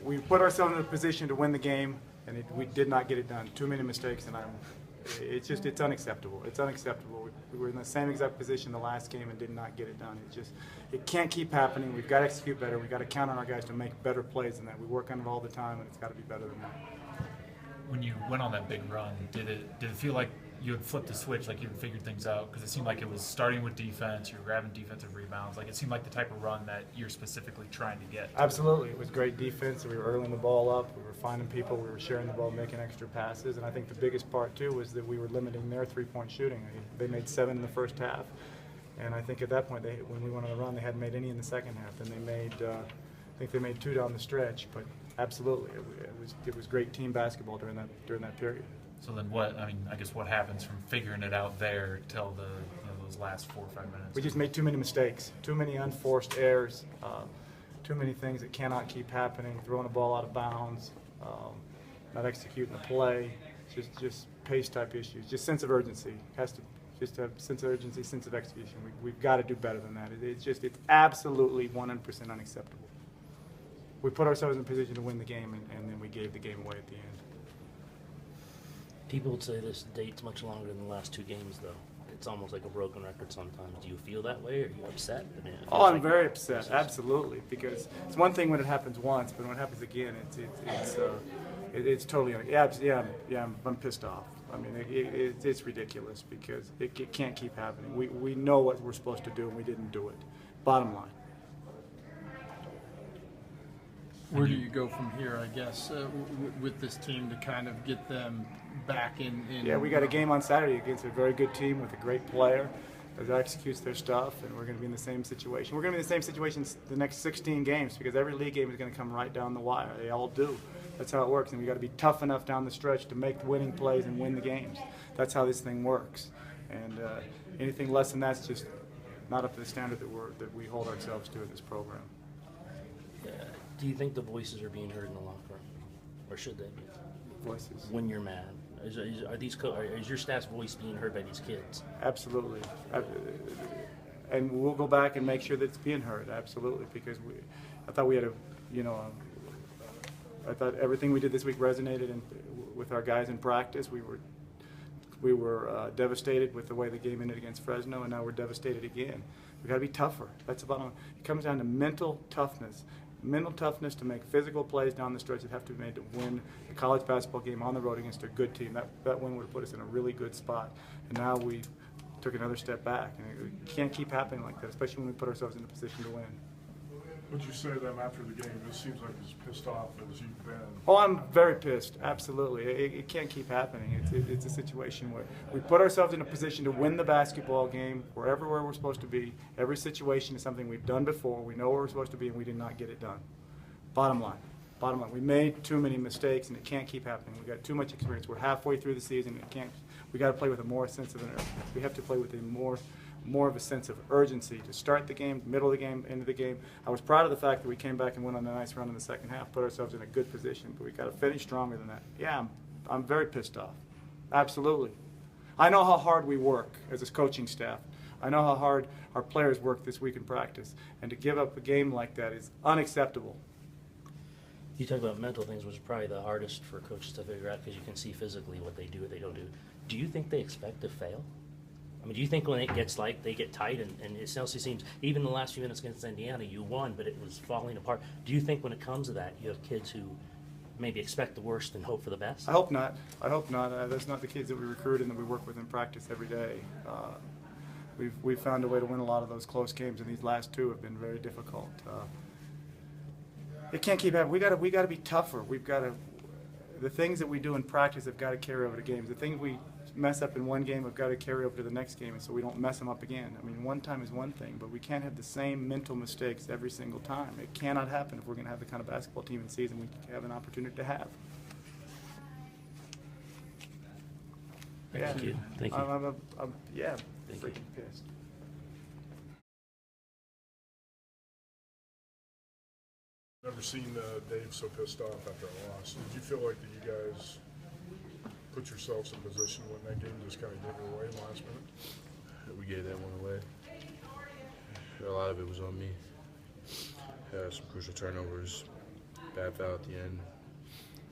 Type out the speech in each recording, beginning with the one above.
We put ourselves in a position to win the game, and we did not get it done. Too many mistakes, and it's unacceptable. It's unacceptable. We were in the same exact position the last game and did not get it done. It can't keep happening. We've got to execute better. We've got to count on our guys to make better plays than that. We work on it all the time, and it's got to be better than that. When you went on that big run, did it feel like you had flipped the switch, like you had figured things out? Because it seemed like it was starting with defense, you were grabbing defensive rebounds. Like it seemed like the type of run that you're specifically trying to get. Absolutely. It was great defense. We were earling the ball up. We were finding people. We were sharing the ball, making extra passes. And I think the biggest part, too, was that we were limiting their three-point shooting. They made 7 in the first half. And I think at that point, when we went on the run, they hadn't made any in the second half. And they made, I think they made 2 down the stretch. But absolutely, it was great team basketball during that period. So then I guess what happens from figuring it out there till those last 4 or 5 minutes? We just made too many mistakes, too many unforced errors, too many things that cannot keep happening, throwing the ball out of bounds, not executing the play, just pace type issues, just sense of urgency. Has to just have sense of urgency, sense of execution. We've got to do better than that. It's absolutely 100% unacceptable. We put ourselves in a position to win the game, and then we gave the game away at the end. People would say this date's much longer than the last 2 games, though. It's almost like a broken record sometimes. Do you feel that way? Are you upset? I'm very upset, absolutely, because it's one thing when it happens once, but when it happens again, it's totally. I'm pissed off. I mean, it's ridiculous because it can't keep happening. We know what we're supposed to do, and we didn't do it. Bottom line. Where do you go from here, I guess, with this team to kind of get them back in? Yeah, we got a game on Saturday against a very good team with a great player that executes their stuff, and we're going to be in the same situation. We're going to be in the same situation the next 16 games because every league game is going to come right down the wire. They all do. That's how it works, and we got to be tough enough down the stretch to make winning plays and win the games. That's how this thing works, and anything less than that's just not up to the standard that we hold ourselves to in this program. Do you think the voices are being heard in the locker room, or should they be? Voices. When you're mad, is your staff's voice being heard by these kids? Absolutely, and we'll go back and make sure that it's being heard. Absolutely, because I thought we had I thought everything we did this week resonated with our guys in practice. We were devastated with the way the game ended against Fresno, and now we're devastated again. We've got to be tougher. That's about it. Comes down to mental toughness. Mental toughness to make physical plays down the stretch that have to be made to win a college basketball game on the road against a good team. That win would have put us in a really good spot. And now we took another step back. And it can't keep happening like that, especially when we put ourselves in a position to win. What did you say to them after the game? It seems like as pissed off as you've been. Oh, I'm very pissed. Absolutely. It can't keep happening. It's a situation where we put ourselves in a position to win the basketball game. We're everywhere we're supposed to be. Every situation is something we've done before. We know where we're supposed to be, and we did not get it done. Bottom line. We made too many mistakes, and it can't keep happening. We've got too much experience. We're halfway through the season. We got to play with a more sense of we have to play with a more of a sense of urgency to start the game, middle of the game, end of the game. I was proud of the fact that we came back and went on a nice run in the second half, put ourselves in a good position, but we got to finish stronger than that. Yeah, I'm very pissed off. Absolutely. I know how hard we work as a coaching staff. I know how hard our players work this week in practice, and to give up a game like that is unacceptable. You talk about mental things, which is probably the hardest for coaches to figure out because you can see physically what they do, what they don't do. Do you think they expect to fail? I mean, do you think when it gets like they get tight and it also seems, even the last few minutes against Indiana, you won, but it was falling apart. Do you think when it comes to that, you have kids who maybe expect the worst and hope for the best? I hope not. That's not the kids that we recruit and that we work with in practice every day. We've found a way to win a lot of those close games, and these last 2 have been very difficult. It can't keep happening. We got to be tougher. The things that we do in practice have got to carry over to games. The things we mess up in one game have got to carry over to the next game, and so we don't mess them up again. I mean, one time is one thing, but we can't have the same mental mistakes every single time. It cannot happen if we're going to have the kind of basketball team in season we have an opportunity to have. Thank you. Thank you. I'm Thank freaking you. pissed. Never seen Dave so pissed off after a loss. Did you feel like that you guys put yourselves in a position when that game just kind of gave it away in the last minute? We gave that one away. A lot of it was on me. Had some crucial turnovers. bad foul at the end.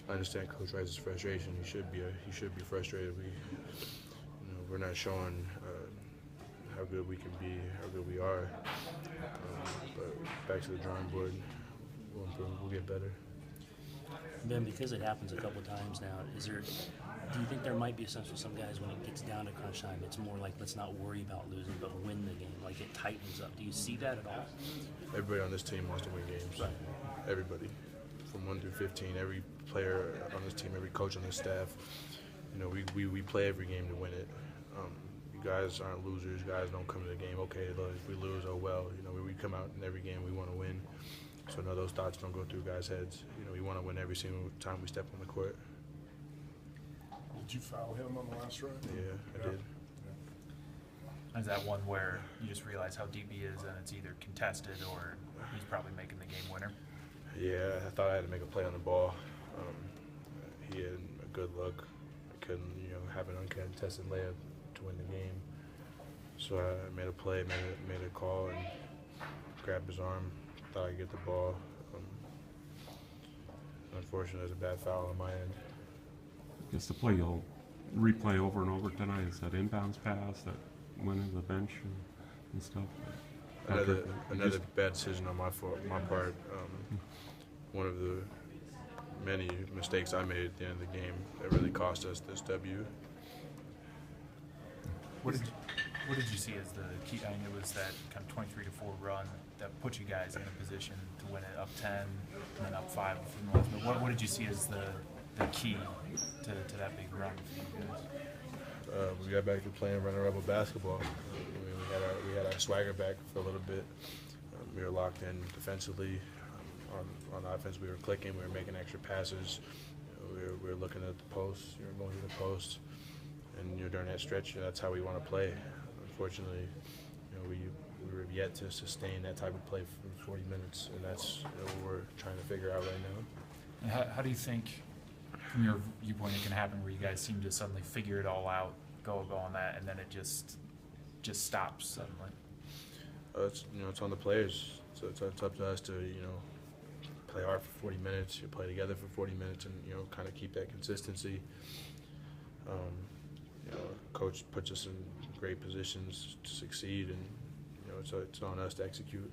I understand Coach Rice's frustration. He should be frustrated. We're not showing how good we can be, how good we are. But back to the drawing board. We'll improve. We'll get better. Ben, because it happens a couple times now, do you think there might be a sense for some guys when it gets down to crunch time, it's more like let's not worry about losing, but win the game, like it tightens up? Do you see that at all? Everybody on this team wants to win games. Right. Everybody, from 1 through 15, every player on this team, every coach on this staff. We play every game to win it. You guys aren't losers. Guys don't come to the game, okay, look, if we lose, oh well. We come out in every game, we want to win. So no, those thoughts don't go through guys' heads. We want to win every single time we step on the court. Did you foul him on the last run? Yeah, I did. Is that one where you just realize how deep he is and it's either contested or he's probably making the game winner? Yeah, I thought I had to make a play on the ball. He had a good look. I couldn't, have an uncontested layup to win the game. So I made a play, made a call, and grabbed his arm. Thought I'd get the ball. Unfortunately, there's a bad foul on my end. Guess the play you'll replay over and over tonight is that inbounds pass that went in the bench and stuff. Another bad decision on my part. One of the many mistakes I made at the end of the game that really cost us this W. What did you see as the key? I mean, it was that kind of 23-4 run that put you guys in a position to win it up 10 and then up 5 from the last. But what did you see as the key to that big run for you guys? We got back to playing runner-up basketball. We had our swagger back for a little bit. We were locked in defensively. On offense, we were clicking. We were making extra passes. We were looking at the post. We were going to the post. And during that stretch, that's how we want to play. Unfortunately, we were yet to sustain that type of play for 40 minutes, and that's what we're trying to figure out right now. And how do you think, from your viewpoint, it can happen where you guys seem to suddenly figure it all out, go on that, and then it just stops suddenly? It's on the players. So it's up to us to play hard for 40 minutes, play together for 40 minutes, and kind of keep that consistency. Coach puts us in great positions to succeed, and it's on us to execute.